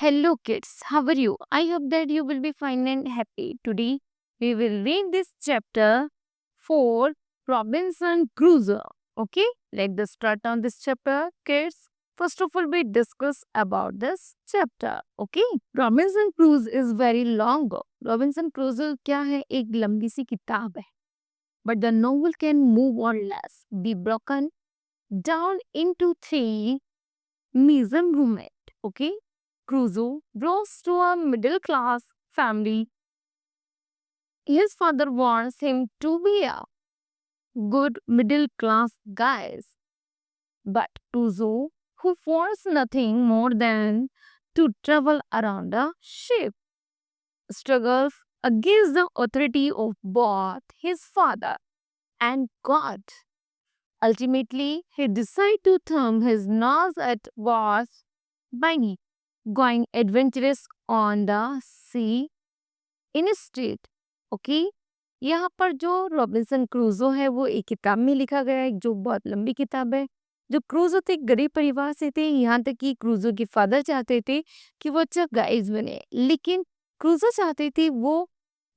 Hello, kids. How are you? I hope that you will be fine and happy. Today, we will read this chapter 4 Robinson Crusoe. Okay, let's start on this chapter, kids. First of all, we discuss about this chapter. Okay, Robinson Crusoe is very long. Robinson Crusoe क्या है एक लंबी सी किताब है. But the novel can move or less, be broken down into 3 Mason roommate. Okay, Crusoe grows to a middle class family. His father wants him to be a good middle class guy. But Crusoe, who wants nothing more than to travel around a ship, struggles against the authority of both his father and God. Ultimately, he decides to thumb his nose at was by going adventurous on the sea instead. Okay, यहाँ पर जो Robinson क्रूजो है वो एक किताब में लिखा गया है जो बहुत लंबी किताब है. जो क्रूजो थे गरीब परिवार से थे, यहाँ तक कि क्रूजो के फादर चाहते थे कि वो अच्छा गाइड बने, लेकिन क्रूजो चाहते थे वो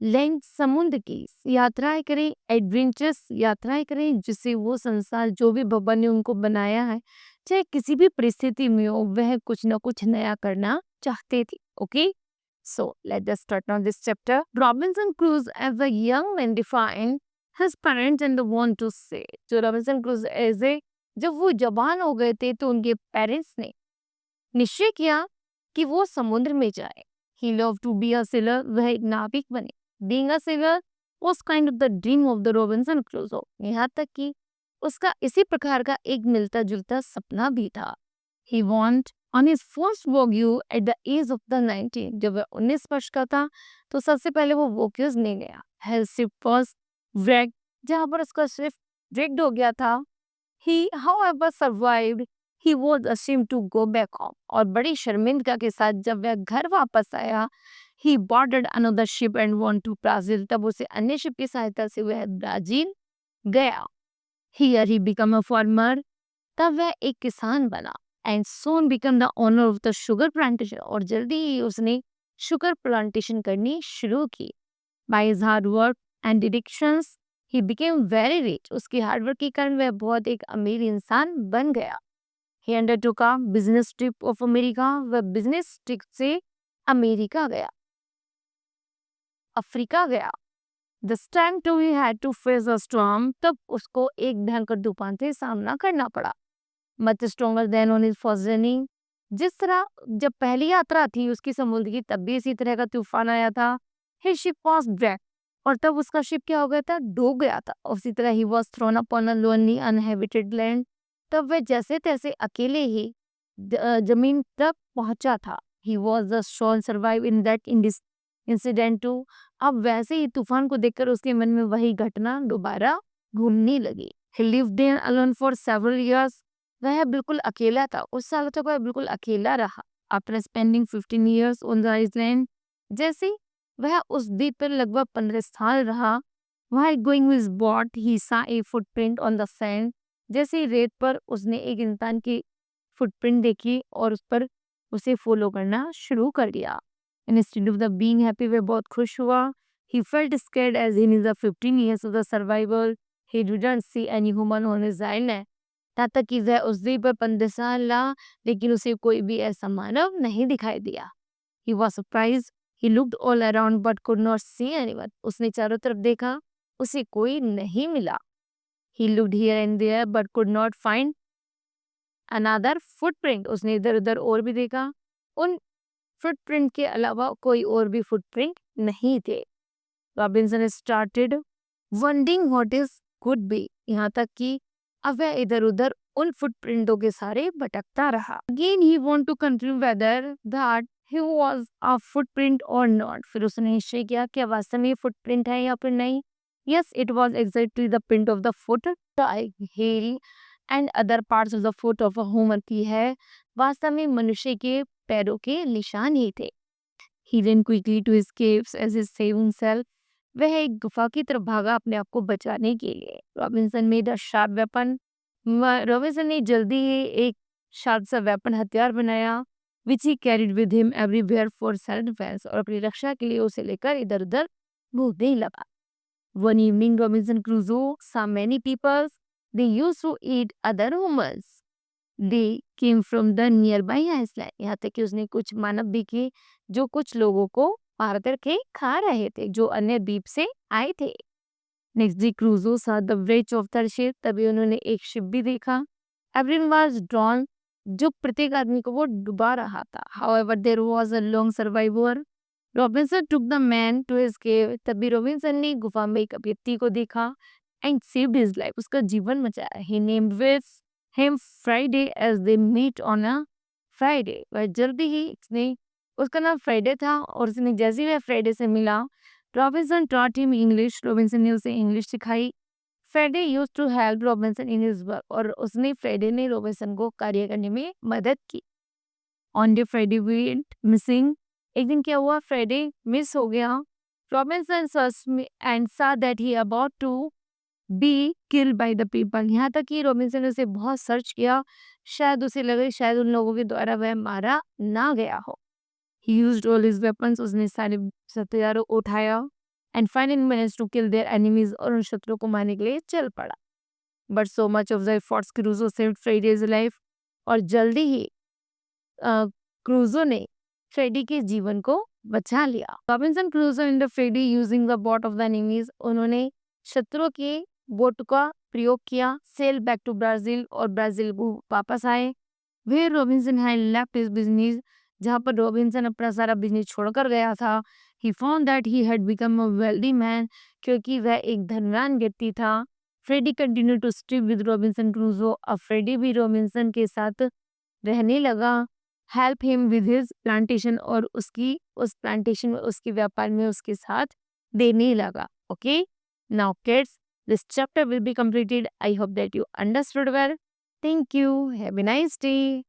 लैंड समुद्र की यात्राएं करें, एडवेंचरस यात्राएं करें, जिससे वो संसार जो भी भगवान ने उनको बनाया है चाहे किसी भी परिस्थिति में हो वह कुछ ना कुछ नया करना चाहते थे. Okay, so let us start on this chapter. Robinson Crusoe as a young man defined his parents and want to say. जो रॉबिन्सन क्रूज ऐसे जब वो जवान हो गए थे तो उनके पेरेंट्स ने निश्चय किया कि वो समुद्र में जाए. He loved to be a sailor. वह एक नाविक बने. Being a sailor was kind of the dream of the Robinson Crusoe. यहाँ तक कि उसका इसी प्रकार का एक मिलता जुलता सपना भी था. He went on his first voyage at the age of the 19. जब वह 19 वर्ष का था तो सबसे पहले वो वोक्यूज नहीं गया. His ship was wrecked. जहाँ पर उसका शिप wrecked हो गया था. He however survived. He was ashamed to go back home. और बड़ी शर्मिंदगी के साथ जब वह घर वापस आया, he boarded another ship and went to Brazil. तब उसे अन्य शिप की सहायता से वह ब्राजील गया. Here he became a farmer. तब वह एक किसान बना. And soon became the owner of the sugar plantation. और जल्दी ही उसने शुगर प्लांटेशन करनी शुरू की. By his hard work and dedications, he became very rich. उसकी हार्डवर्क के कारण वह बहुत एक अमीर इंसान बन गया. He undertook a business trip of America. वह बिजनेस ट्रिप से अमेरिका गया, अफ्रीका गया. This time too he had to face a storm. तब उसको एक भयंकर तूफान से सामना करना पड़ा. Much stronger than on his first journey. जिस तरह जब पहली यात्रा थी उसकी समुद्र की, तब भी इसी तरह का तूफान आया था. His ship was wrecked. और तब उसका शिप क्या हो गया था, डूब गया था. उसी तरह he was thrown upon a lonely uninhabited land. तब वह जैसे तैसे अकेले ही जमीन तक पहुंचा था. He was the sole survive in that incident too. अब वैसे ही तूफान को देखकर उसके मन में वही घटना दोबारा घूमने लगी. He lived there alone for several years. वह बिल्कुल अकेला था. उस साल तक वह बिल्कुल अकेला रहा. After spending 15 years on the island, जैसे वह उस द्वीप पर लगभग 15 साल रहा, while going with his boat, he saw a footprint on the sand. जैसे रेत पर उसने एक इंसान की फुटप्रिंट देखी और उस पर उसे फॉलो करना शुरू कर दिया. Instead of the being happy, वह बहुत खुश हुआ. He felt scared as in the 15 years of the survival, he didn't see any human on his island. यहाँ तक कि वह उस द्वीप पर 15 साल रहा, लेकिन उसे कोई भी ऐसा मानव नहीं दिखाई दिया. He was surprised. He looked all around but could not see anyone. उसने चारों तरफ देखा, उसे कोई नहीं मिला. He looked here and there but could not find another footprint. उसने इधर उधर और भी देखा, उन फुटप्रिंट के अलावा कोई और भी फुटप्रिंट नहीं थे. Robinson started wondering what is could be. यहाँ तक कि अब वह इधर उधर उन फुटप्रिंटों के सारे भटकता रहा. Again he want to confirm whether that he was a footprint or not. फिर उसने निश्चय किया कि वास्तव में फुटप्रिंट है या फिर नहीं. Yes, it was exactly the print of the foot, the heel and other parts of the foot of a human की है. वास्तव में मनुष्य के पैरों के निशान ही थे. He ran quickly to escape as he saved himself. वह एक गुफा की तरफ भागा अपने आप को बचाने के लिए। Robinson made a sharp weapon. Robinson ने जल्दी ही एक शार्प सा वेपन हथियार बनाया, which he carried with him everywhere for self defence, और अपनी रक्षा के लिए उसे लेकर इधर उधर घूमने लगा। One evening, Robinson Crusoe saw many people. They used to eat other humans. They came from the nearby island. यहाँ तक कि उसने कुछ मानव देखे जो कुछ लोगों को मार करके खा रहे थे, जो अन्य द्वीप से आए थे। Next day, Crusoe saw the wreck of the ship. तभी उन्होंने एक शिप भी देखा। Everyone was drawn. जो प्रत्येक आदमी को वो डुबा रहा था। However, there was a long survivor. Robinson took the man to his cave. तभी रॉबिन्सन ने गुफा में एक व्यक्ति को देखा एंड सेव्ड हिज लाइफ, उसका जीवन बचाया। He named with him Friday as they meet on a Friday. वह जल्दी ही उसने, उसका नाम फ्राइडे था और उसने जैसे ही वह फ्राइडे से मिला, Robinson taught him English. Robinson ने उसे इंग्लिश सिखाई। Friday use to help Robinson in his work, और उसने फ्राइडे ने रॉबिन्सन को कार्य करने में मदद की। On day Friday went missing. एक दिन क्या हुआ, फ्राइडे मिस हो गया। Robinson and saw that he about to be killed by the people. यहाँ तक कि रॉबिन्सन ने उसे बहुत सर्च किया, शायद उसे लगे शायद उन लोगों के द्वारा वह मारा ना गया हो। He used all his weapons, उसने सारे हथियारों को उठाया and finally managed to kill their enemies, और उन शत्रुओं को मारने के लिए चल पड़ा। But so much of the efforts Crusoe saved Friday's life, और जल्दी ही क्रूजो ने फ्रेडी के जीवन को बचा लिया। Robinson Crusoe in the Freddy using the boat of the enemies, उन्होंने शत्रुओं के बोट का प्रयोग किया। सेल बैक टू ब्राजील, और ब्राजील को वापस आए। Where Robinson had left his business, जहाँ पर रॉबिन्सन अपना सारा बिजनेस छोड़कर गया था। He found that he had become a wealthy man, क्योंकि वह एक धनवान व्यक्ति था। Freddy continue to stay with Robinson Crusoe, अब फ्रेडी भी रॉबिन्सन के साथ रहने लगा। Help him with his plantation, और उसकी उस प्लांटेशन में, उसके व्यापार में उसके साथ देने लगा। Okay, now kids, this chapter will be completed. I hope that you understood well. Thank you. Have a nice day.